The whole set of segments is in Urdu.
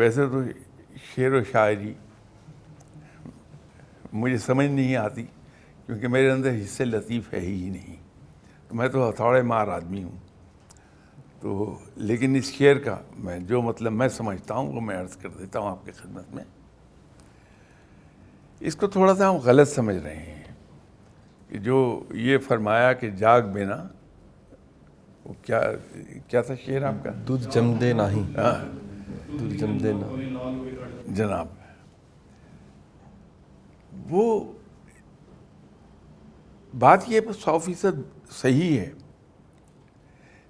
ویسے تو شعر و شاعری مجھے سمجھ نہیں آتی، کیونکہ میرے اندر حصے لطیف ہے ہی نہیں، میں تو ہتھوڑے مار آدمی ہوں. تو لیکن اس شعر کا میں جو مطلب میں سمجھتا ہوں وہ میں عرض کر دیتا ہوں آپ کی خدمت میں. اس کو تھوڑا سا ہم غلط سمجھ رہے ہیں کہ جو یہ فرمایا کہ جاگ بینا، وہ کیا تھا شعر آپ کا؟ دودھ جم دے نہیں. ہاں دودھ جم دے نہ. جناب، وہ بات یہ 100% صحیح ہے،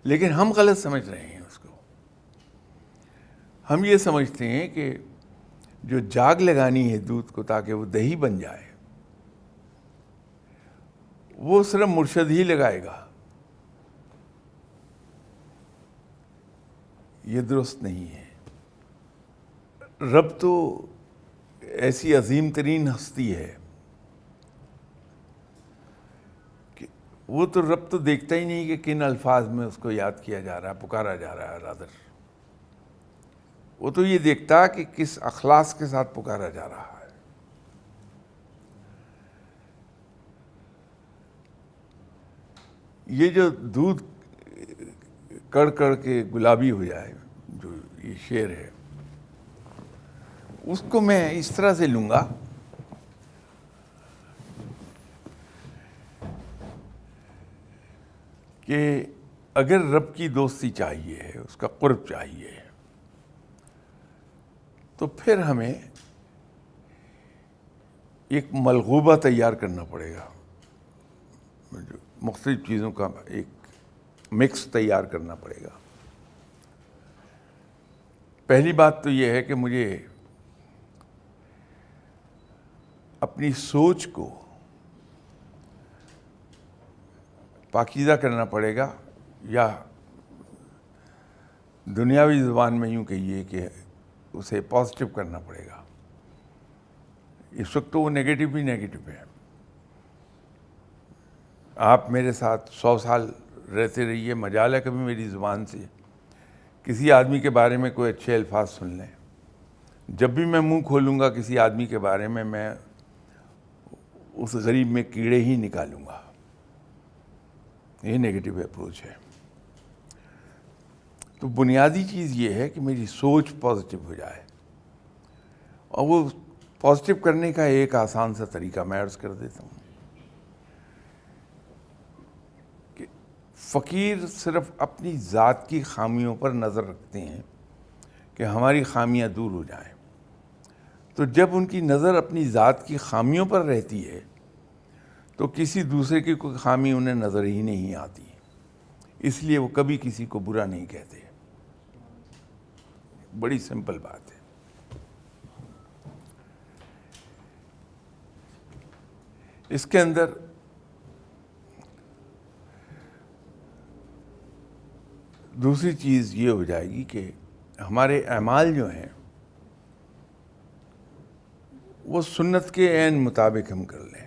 لیکن ہم غلط سمجھ رہے ہیں اس کو. ہم یہ سمجھتے ہیں کہ جو جاگ لگانی ہے دودھ کو تاکہ وہ دہی بن جائے، وہ صرف مرشد ہی لگائے گا. یہ درست نہیں ہے. رب تو ایسی عظیم ترین ہستی ہے کہ وہ تو رب تو دیکھتا ہی نہیں کہ کن الفاظ میں اس کو یاد کیا جا رہا ہے، پکارا جا رہا ہے. رادر وہ تو یہ دیکھتا کہ کس اخلاص کے ساتھ پکارا جا رہا ہے. یہ جو دودھ کڑ کڑ کے گلابی ہو جائے، جو یہ شعر ہے، اس کو میں اس طرح سے لوں گا کہ اگر رب کی دوستی چاہیے، اس کا قرب چاہیے، تو پھر ہمیں ایک ملغوبہ تیار کرنا پڑے گا، مختلف چیزوں کا ایک مکس تیار کرنا پڑے گا. پہلی بات تو یہ ہے کہ مجھے اپنی سوچ کو پاکیزہ کرنا پڑے گا، یا دنیاوی زبان میں یوں کہیے کہ اسے پازیٹیو کرنا پڑے گا. اس وقت تو وہ نیگیٹو ہی نیگیٹو ہے. آپ میرے ساتھ 100 سال رہتے رہیے، مجال ہے کبھی میری زبان سے کسی آدمی کے بارے میں کوئی اچھے الفاظ سن لیں. جب بھی میں منہ کھولوں گا کسی آدمی کے بارے میں اس غریب میں کیڑے ہی نکالوں گا. یہ نیگیٹو اپروچ ہے. تو بنیادی چیز یہ ہے کہ میری سوچ پازیٹیو ہو جائے، اور وہ پازیٹیو کرنے کا ایک آسان سا طریقہ میں عرض کر دیتا ہوں کہ فقیر صرف اپنی ذات کی خامیوں پر نظر رکھتے ہیں کہ ہماری خامیاں دور ہو جائیں. تو جب ان کی نظر اپنی ذات کی خامیوں پر رہتی ہے تو کسی دوسرے کی کوئی خامی انہیں نظر ہی نہیں آتی، اس لیے وہ کبھی کسی کو برا نہیں کہتے. بڑی سمپل بات ہے. اس کے اندر دوسری چیز یہ ہو جائے گی کہ ہمارے اعمال جو ہیں وہ سنت کے عین مطابق ہم کر لیں.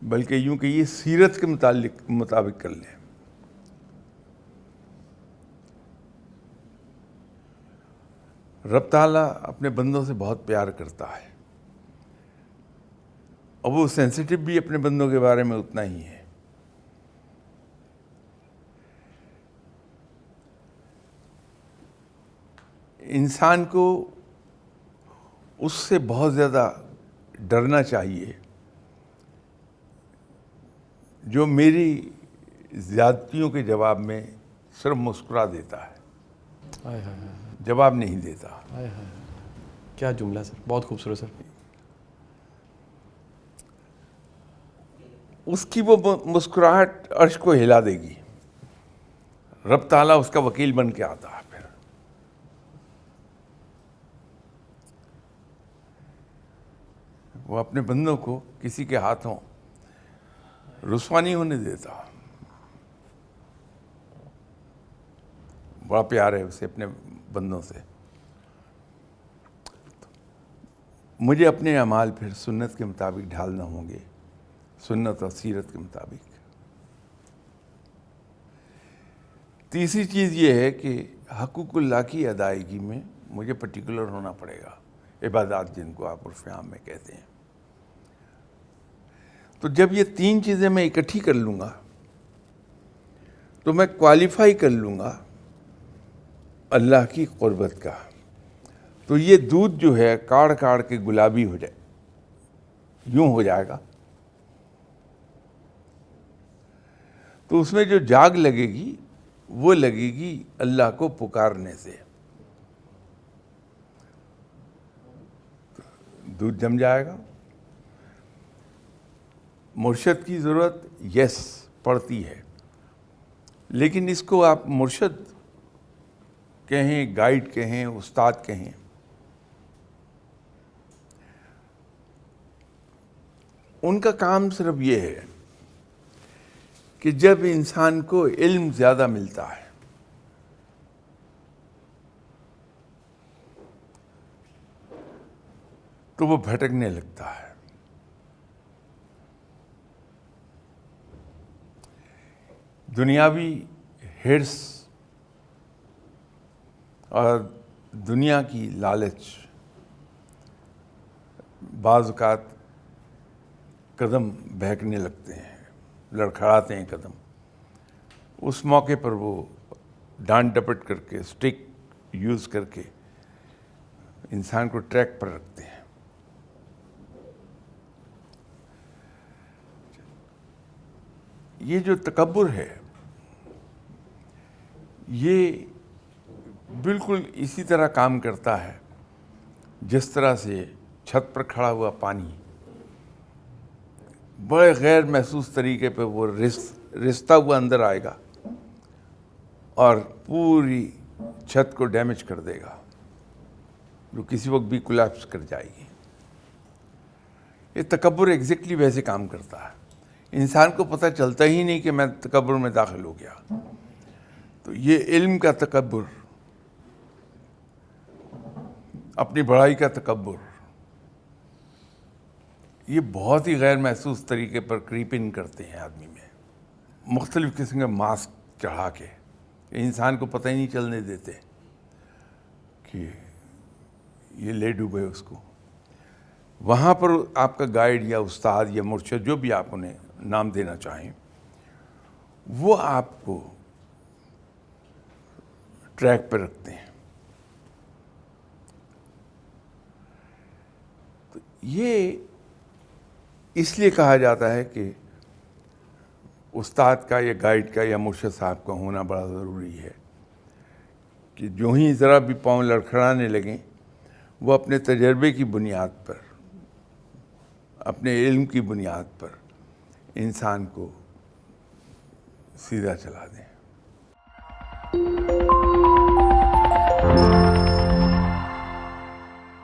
بلکہ یوں کہ یہ سیرت کے مطابق کر لیں. رب تعالیٰ اپنے بندوں سے بہت پیار کرتا ہے، اور وہ سینسیٹیو بھی اپنے بندوں کے بارے میں اتنا ہی ہے. انسان کو اس سے بہت زیادہ ڈرنا چاہیے جو میری زیادتیوں کے جواب میں صرف مسکرا دیتا ہے، جواب نہیں دیتا. کیا جملہ سر، بہت خوبصورت سر. اس کی وہ مسکراہٹ عرش کو ہلا دے گی. رب تعالیٰ اس کا وکیل بن کے آتا ہے. پھر وہ اپنے بندوں کو کسی کے ہاتھوں رسوا نہیں ہونے دیتا. بڑا پیار ہے اسے اپنے بندوں سے. مجھے اپنے اعمال پھر سنت کے مطابق ڈھالنا ہوں گے، سنت اور سیرت کے مطابق. تیسری چیز یہ ہے کہ حقوق اللہ کی ادائیگی میں مجھے پرٹیکولر ہونا پڑے گا، عبادات جن کو آپ عرف عام میں کہتے ہیں۔ تو جب یہ تین چیزیں میں اکٹھی کر لوں گا تو میں کوالیفائی کر لوں گا اللہ کی قربت کا۔ تو یہ دودھ جو ہے کاڑ کاڑ کے گلابی ہو جائے، یوں ہو جائے گا، تو اس میں جو جاگ لگے گی وہ لگے گی اللہ کو پکارنے سے، دودھ جم جائے گا۔ مرشد کی ضرورت یس پڑتی ہے، لیکن اس کو آپ مرشد کہیں، گائیڈ کہیں، استاد کہیں، ان کا کام صرف یہ ہے کہ جب انسان کو علم زیادہ ملتا ہے تو وہ بھٹکنے لگتا ہے۔ دنیاوی حرص اور دنیا کی لالچ بعض اوقات قدم بہکنے لگتے ہیں، لڑکھڑاتے ہیں قدم۔ اس موقع پر وہ ڈانٹ ڈپٹ کر کے، اسٹک یوز کر کے انسان کو ٹریک پر رکھتے ہیں۔ یہ جو تکبر ہے یہ بالکل اسی طرح کام کرتا ہے جس طرح سے چھت پر کھڑا ہوا پانی بڑے غیر محسوس طریقے پہ وہ رستا ہوا اندر آئے گا اور پوری چھت کو ڈیمیج کر دے گا، جو کسی وقت بھی کولیپس کر جائے گی۔ یہ تکبر ایگزیکٹلی ویسے کام کرتا ہے، انسان کو پتہ چلتا ہی نہیں کہ میں تکبر میں داخل ہو گیا۔ تو یہ علم کا تکبر، اپنی بڑائی کا تکبر، یہ بہت ہی غیر محسوس طریقے پر کریپ ان کرتے ہیں آدمی میں، مختلف قسم کے ماسک چڑھا کے، انسان کو پتہ ہی نہیں چلنے دیتے کہ یہ لے ڈوبے اس کو۔ وہاں پر آپ کا گائیڈ یا استاد یا مرشد، جو بھی آپ انہیں نام دینا چاہیں، وہ آپ کو ٹریک پہ رکھتے ہیں۔ تو یہ اس لیے کہا جاتا ہے کہ استاد کا یا گائیڈ کا یا مرشد صاحب کا ہونا بڑا ضروری ہے، کہ جو ہی ذرا بھی پاؤں لڑکھڑانے لگیں وہ اپنے تجربے کی بنیاد پر، اپنے علم کی بنیاد پر انسان کو سیدھا چلا دیں۔